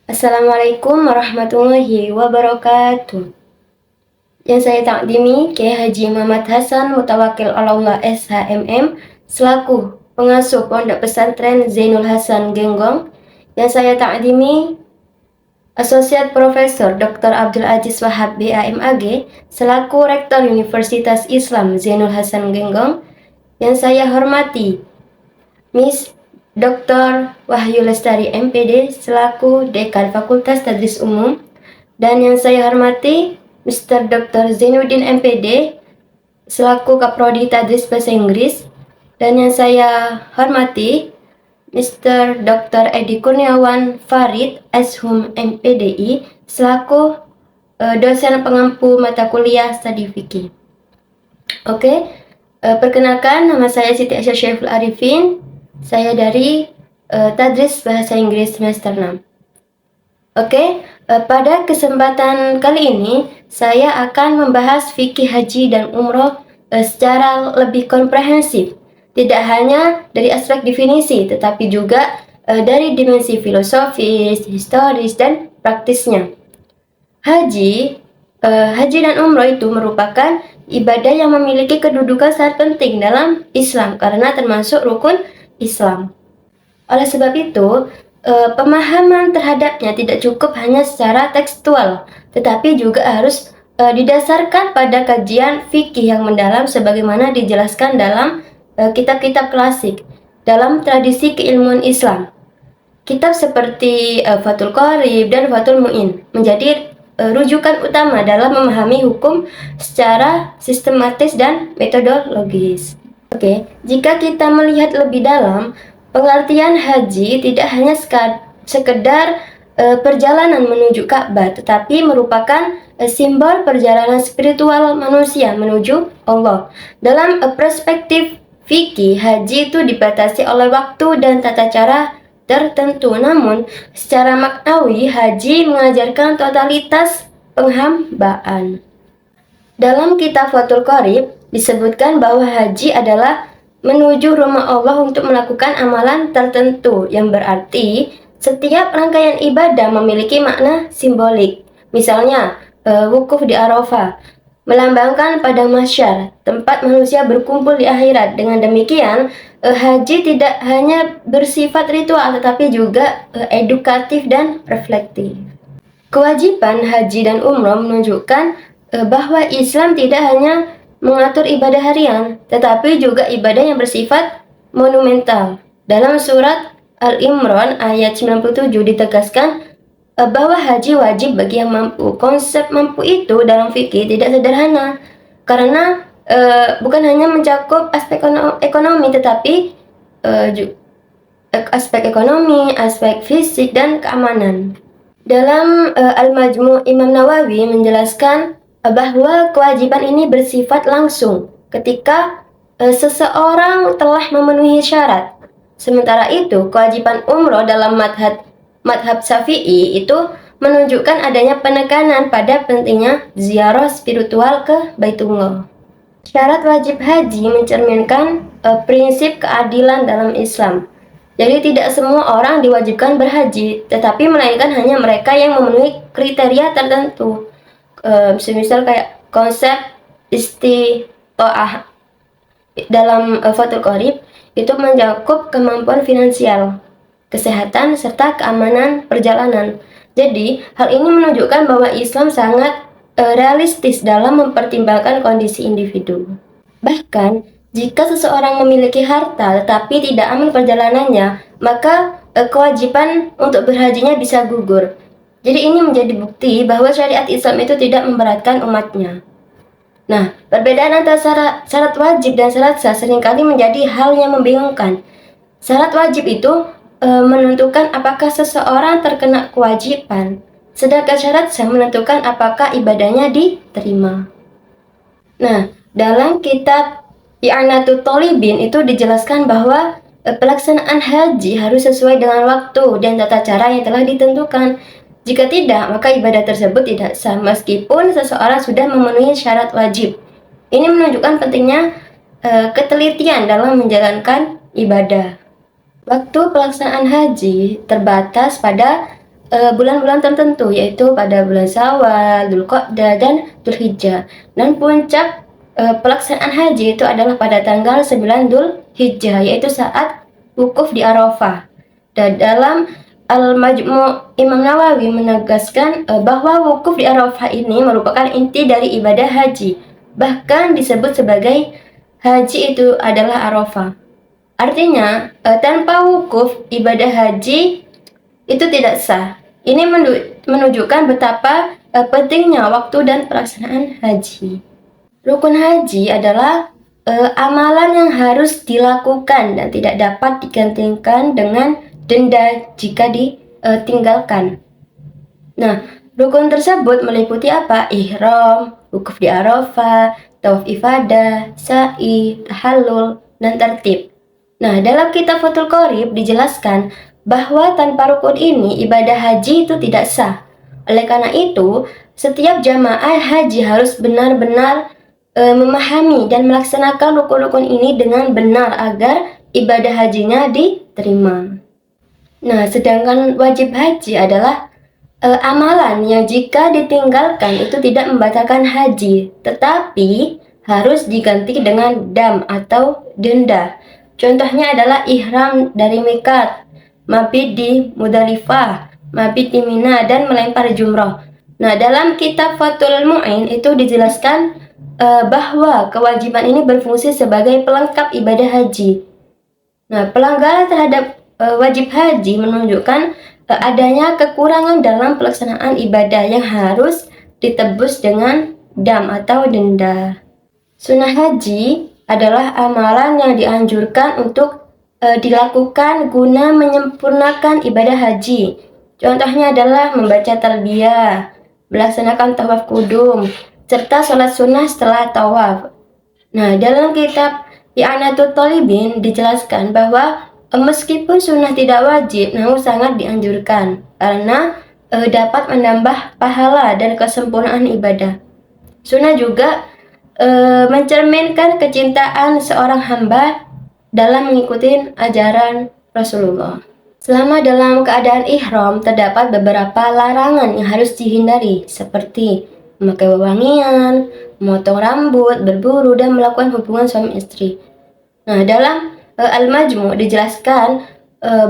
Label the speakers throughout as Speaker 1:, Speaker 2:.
Speaker 1: Assalamualaikum warahmatullahi wabarakatuh. Yang saya takdimi Kiai Haji Muhammad Hasan Mutawakil Allah SHMM selaku pengasuh Pondok Pesantren Zainul Hasan Genggong. Yang saya takdimi Asosiat Profesor Dr. Abdul Aziz Wahab BAMAG selaku Rektor Universitas Islam Zainul Hasan Genggong. Yang saya hormati Miss Dr. Wahyu Lestari MPD selaku Dekan Fakultas Tadris Umum, dan yang saya hormati Mr. Dr. Zainuddin MPD selaku Kaprodi Tadris Bahasa Inggris, dan yang saya hormati Mr. Dr. Edi Kurniawan Farid Ashum MPDI selaku dosen pengampu mata kuliah Studi Fikih. Perkenalkan, nama saya Siti Aisyah Syaiful Arifin. Saya dari Tadris Bahasa Inggris semester 6. Pada kesempatan kali ini saya akan membahas fikih haji dan umroh secara lebih komprehensif. Tidak hanya dari aspek definisi, tetapi juga dari dimensi filosofis, historis, dan praktisnya. Haji dan umroh itu merupakan ibadah yang memiliki kedudukan sangat penting dalam Islam karena termasuk rukun Islam. Oleh sebab itu, pemahaman terhadapnya tidak cukup hanya secara tekstual, tetapi juga harus didasarkan pada kajian fikih yang mendalam sebagaimana dijelaskan dalam kitab-kitab klasik dalam tradisi keilmuan Islam. Kitab seperti Fathul Qorib dan Fathul Mu'in menjadi rujukan utama dalam memahami hukum secara sistematis dan metodologis. Jika kita melihat lebih dalam, pengertian haji tidak hanya sekedar perjalanan menuju Ka'bah, tetapi merupakan simbol perjalanan spiritual manusia menuju Allah. Dalam perspektif fikih, haji itu dibatasi oleh waktu dan tata cara tertentu. Namun, secara maknawi, haji mengajarkan totalitas penghambaan. Dalam kitab Fathul Qorib disebutkan bahwa haji adalah menuju rumah Allah untuk melakukan amalan tertentu, yang berarti setiap rangkaian ibadah memiliki makna simbolik. Misalnya, wukuf di Arafah melambangkan padang mahsyar, tempat manusia berkumpul di akhirat. Dengan demikian, haji tidak hanya bersifat ritual tetapi juga edukatif dan reflektif. Kewajiban haji dan umroh menunjukkan bahwa Islam tidak hanya mengatur ibadah harian, tetapi juga ibadah yang bersifat monumental. Dalam surat Al-Imran ayat 97 ditegaskan bahwa haji wajib bagi yang mampu. Konsep mampu itu dalam fikih tidak sederhana, karena bukan hanya mencakup aspek ekonomi, tetapi aspek ekonomi, aspek fisik, dan keamanan. Dalam Al-Majmu' Imam Nawawi menjelaskan bahwa kewajiban ini bersifat langsung ketika seseorang telah memenuhi syarat. Sementara itu, kewajiban umroh dalam madhab Syafi'i itu menunjukkan adanya penekanan pada pentingnya ziarah spiritual ke Baitullah. Syarat wajib haji mencerminkan prinsip keadilan dalam Islam. Jadi tidak semua orang diwajibkan berhaji, tetapi melainkan hanya mereka yang memenuhi kriteria tertentu. Semisal kayak konsep istitoah dalam Fathul Qorib itu mencakup kemampuan finansial, kesehatan, serta keamanan perjalanan. Jadi, hal ini menunjukkan bahwa Islam sangat realistis dalam mempertimbangkan kondisi individu. Bahkan, jika seseorang memiliki harta tetapi tidak aman perjalanannya, maka kewajiban untuk berhajinya bisa gugur. Jadi ini menjadi bukti bahwa syariat Islam itu tidak memberatkan umatnya. Nah, perbedaan antara syarat wajib dan syarat sah seringkali menjadi hal yang membingungkan. Syarat wajib itu menentukan apakah seseorang terkena kewajiban, sedangkan syarat sah menentukan apakah ibadahnya diterima. Nah, dalam kitab I'anatul Thalibin itu dijelaskan bahwa pelaksanaan haji harus sesuai dengan waktu dan tata cara yang telah ditentukan. Jika tidak, maka ibadah tersebut tidak sah meskipun seseorang sudah memenuhi syarat wajib. Ini menunjukkan pentingnya ketelitian dalam menjalankan ibadah. Waktu pelaksanaan haji terbatas pada bulan-bulan tertentu, yaitu pada bulan Syawal, Dzulqa'dah, dan Dzulhijjah. Dan puncak pelaksanaan haji itu adalah pada tanggal 9 Dzulhijjah, yaitu saat wukuf di Arafah. Dan dalam Al-Majmu' Imam Nawawi menegaskan bahwa wukuf di Arafah ini merupakan inti dari ibadah haji. Bahkan disebut sebagai haji itu adalah Arafah. Artinya, tanpa wukuf ibadah haji itu tidak sah. Ini menunjukkan betapa pentingnya waktu dan pelaksanaan haji. Rukun haji adalah amalan yang harus dilakukan dan tidak dapat digantikan dengan denda jika ditinggalkan. Nah, rukun tersebut meliputi apa? Ihram, wukuf di Arafah, tawaf ifadah, sa'i, tahallul, dan tertib. Nah, dalam kitab Fathul Qorib dijelaskan bahwa tanpa rukun ini ibadah haji itu tidak sah. Oleh karena itu, setiap jamaah haji harus benar-benar memahami dan melaksanakan rukun-rukun ini dengan benar agar ibadah hajinya diterima. Nah, sedangkan wajib haji adalah amalan yang jika ditinggalkan itu tidak membatalkan haji, tetapi harus diganti dengan dam atau denda. Contohnya adalah ihram dari miqat, mabit di Muzdalifah, mabit di Mina, dan melempar jumroh. Nah, dalam kitab Fathul Mu'in itu dijelaskan bahwa kewajiban ini berfungsi sebagai pelengkap ibadah haji. Nah, pelanggaran terhadap wajib haji menunjukkan adanya kekurangan dalam pelaksanaan ibadah yang harus ditebus dengan dam atau denda. Sunnah haji adalah amalan yang dianjurkan untuk dilakukan guna menyempurnakan ibadah haji. Contohnya adalah membaca talbiyah, melaksanakan tawaf kudum, serta sholat sunnah setelah tawaf. Nah, dalam kitab I'anatul Thalibin dijelaskan bahwa meskipun sunnah tidak wajib, namun sangat dianjurkan karena dapat menambah pahala dan kesempurnaan ibadah. Sunnah juga mencerminkan kecintaan seorang hamba dalam mengikuti ajaran Rasulullah. Selama dalam keadaan ihram, terdapat beberapa larangan yang harus dihindari, seperti memakai wewangian, memotong rambut, berburu, dan melakukan hubungan suami istri. Nah, dalam Al-Majmu' dijelaskan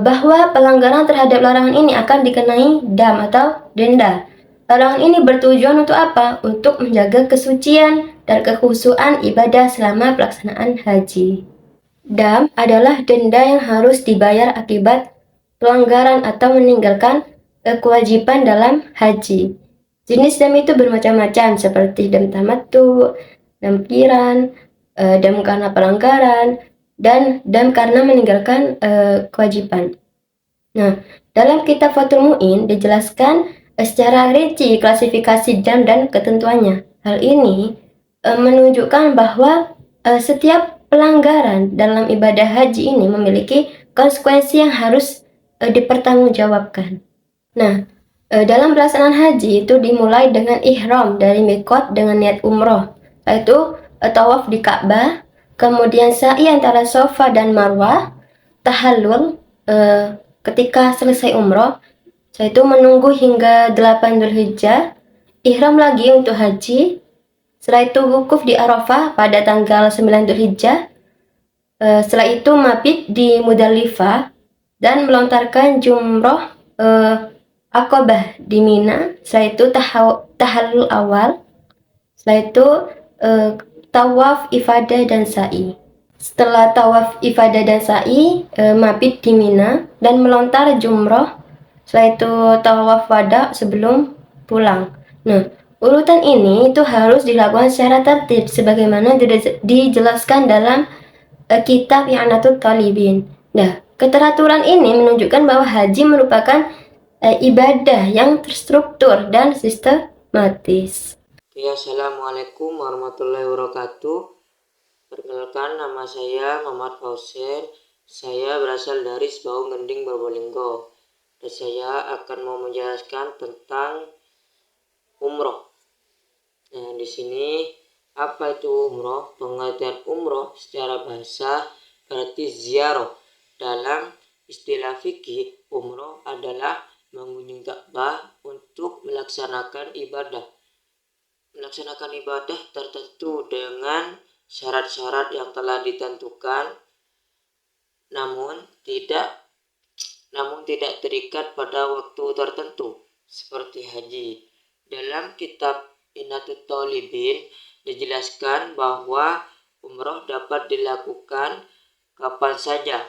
Speaker 1: bahwa pelanggaran terhadap larangan ini akan dikenai dam atau denda. Larangan ini bertujuan untuk apa? Untuk menjaga kesucian dan kekhusyuan ibadah selama pelaksanaan haji. Dam adalah denda yang harus dibayar akibat pelanggaran atau meninggalkan kewajiban dalam haji. Jenis dam itu bermacam-macam seperti dam tamattu, dam qiran, dam karena pelanggaran, dan dam karena meninggalkan kewajiban. Nah, dalam kitab Fathul Mu'in dijelaskan secara rinci klasifikasi dam dan ketentuannya. Hal ini menunjukkan bahwa setiap pelanggaran dalam ibadah haji ini memiliki konsekuensi yang harus dipertanggungjawabkan. Nah, dalam pelaksanaan haji itu dimulai dengan ihram dari miqat dengan niat umroh, yaitu tawaf di Ka'bah, kemudian sa'i antara Safa dan Marwah, tahallul ketika selesai umroh, setelah itu menunggu hingga 8 Dzulhijjah, ihram lagi untuk haji, setelah itu wukuf di Arafah pada tanggal 9 Dzulhijjah, setelah itu mabit di Muzdalifah dan melontarkan jumroh Aqabah di Mina, setelah itu tahallul awal, setelah itu tawaf ifadah dan sa'i. Setelah tawaf ifadah dan sa'i, mabit di Mina dan melontar jumroh, setelah itu tawaf wada sebelum pulang. Nah, urutan ini itu harus dilakukan secara tertib sebagaimana dijelaskan dalam kitab I'anatul Thalibin. Nah, keteraturan ini menunjukkan bahwa haji merupakan ibadah yang terstruktur dan sistematis.
Speaker 2: Assalamualaikum warahmatullahi wabarakatuh. Perkenalkan, nama saya Muhammad Fauzir. Saya berasal dari Sebaung Gending, Probolinggo. Dan saya akan mau menjelaskan tentang umroh. Nah, di sini apa itu umroh? Pengertian umroh secara bahasa berarti ziarah. Dalam istilah fikih, umroh adalah mengunjungi Ka'bah untuk melaksanakan ibadah. Melaksanakan ibadah tertentu dengan syarat-syarat yang telah ditentukan, namun tidak terikat pada waktu tertentu seperti haji. Dalam kitab Inatut Thalibin dijelaskan bahwa umroh dapat dilakukan kapan saja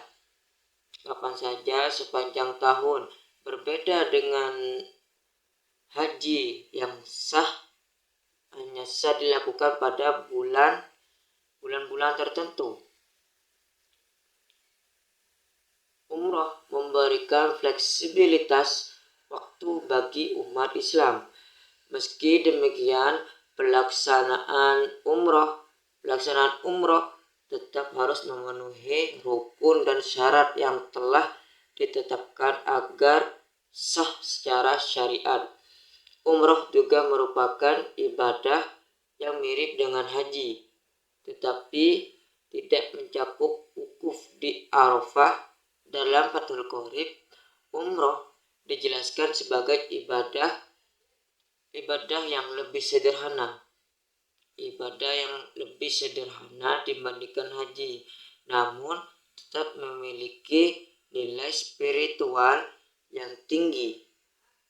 Speaker 2: sepanjang tahun. Berbeda dengan haji yang hanya sah dilakukan pada bulan-bulan tertentu. Umroh memberikan fleksibilitas waktu bagi umat Islam. Meski demikian, pelaksanaan umroh tetap harus memenuhi rukun dan syarat yang telah ditetapkan agar sah secara syariat. Umroh juga merupakan ibadah yang mirip dengan haji, tetapi tidak mencakup wukuf di Arafah. Dalam Fathul Qorib, umroh dijelaskan sebagai ibadah yang lebih sederhana. Dibandingkan haji, namun tetap memiliki nilai spiritual yang tinggi.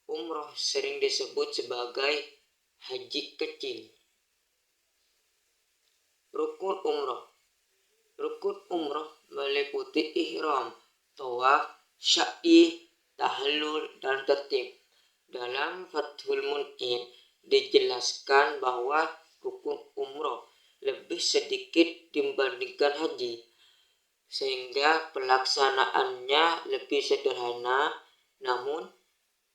Speaker 2: Umroh sering disebut sebagai haji kecil. Rukun umroh meliputi ihram, tawaf, sya'i, tahallul, dan tertib. Dalam Fathul Mun'in dijelaskan bahwa rukun umroh lebih sedikit dibandingkan haji, sehingga pelaksanaannya lebih sederhana. Namun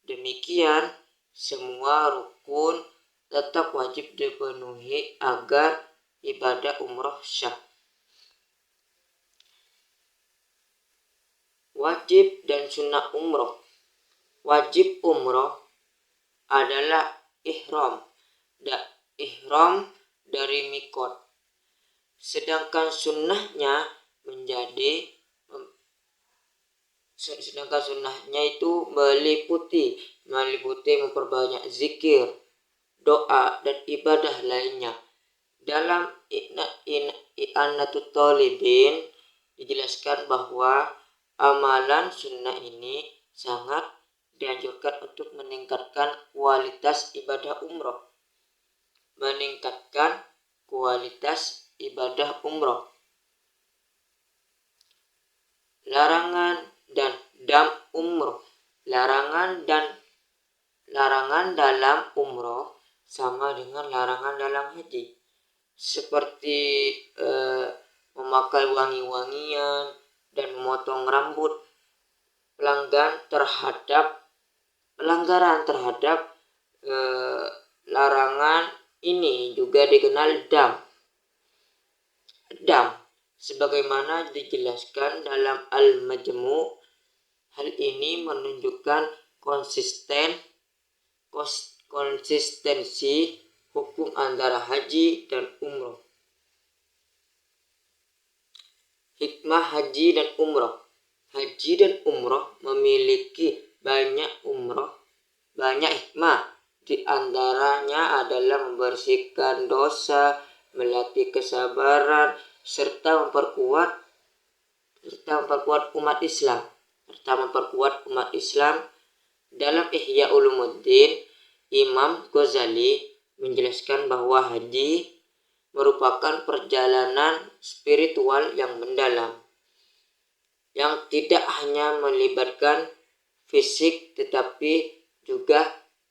Speaker 2: demikian, semua rukun tetap wajib dipenuhi agar ibadah umroh syah. Wajib dan sunnah umroh. Wajib umroh adalah ihram dari mikot, sedangkan sunnahnya itu meliputi memperbanyak zikir, doa, dan ibadah lainnya. Dalam I'anatut Thalibin dijelaskan bahwa amalan sunnah ini sangat dianjurkan untuk meningkatkan kualitas ibadah umroh. Larangan dan dam umroh. Larangan dalam umroh sama dengan larangan dalam haji, seperti memakai wangi-wangian dan memotong rambut. Pelanggaran terhadap larangan ini juga dikenal dam, sebagaimana dijelaskan dalam Al-Majmu'. Hal ini menunjukkan konsistensi hukum antara haji dan umroh. Hikmah haji dan umroh. Haji dan umroh memiliki banyak hikmah. Di antaranya adalah membersihkan dosa, melatih kesabaran, serta memperkuat umat Islam. Dalam Ihya Ulumuddin, Imam Ghazali menjelaskan bahwa haji merupakan perjalanan spiritual yang mendalam, yang tidak hanya melibatkan fisik tetapi juga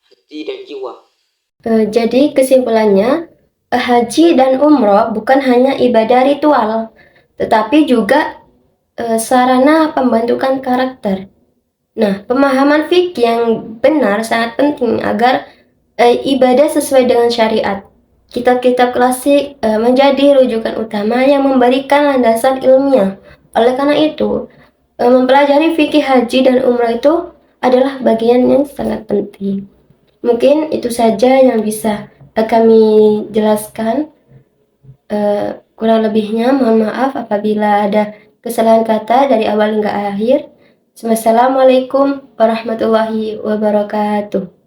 Speaker 2: hati dan jiwa.
Speaker 1: Jadi kesimpulannya, haji dan umroh bukan hanya ibadah ritual, tetapi juga sarana pembentukan karakter. Nah, pemahaman fikih yang benar sangat penting agar ibadah sesuai dengan syariat. Kitab-kitab klasik menjadi rujukan utama yang memberikan landasan ilmiah. Oleh karena itu, mempelajari fikih haji dan umroh itu adalah bagian yang sangat penting. Mungkin itu saja yang bisa kami jelaskan. Kurang lebihnya mohon maaf apabila ada kesalahan kata dari awal hingga akhir. Wassalamualaikum warahmatullahi wabarakatuh.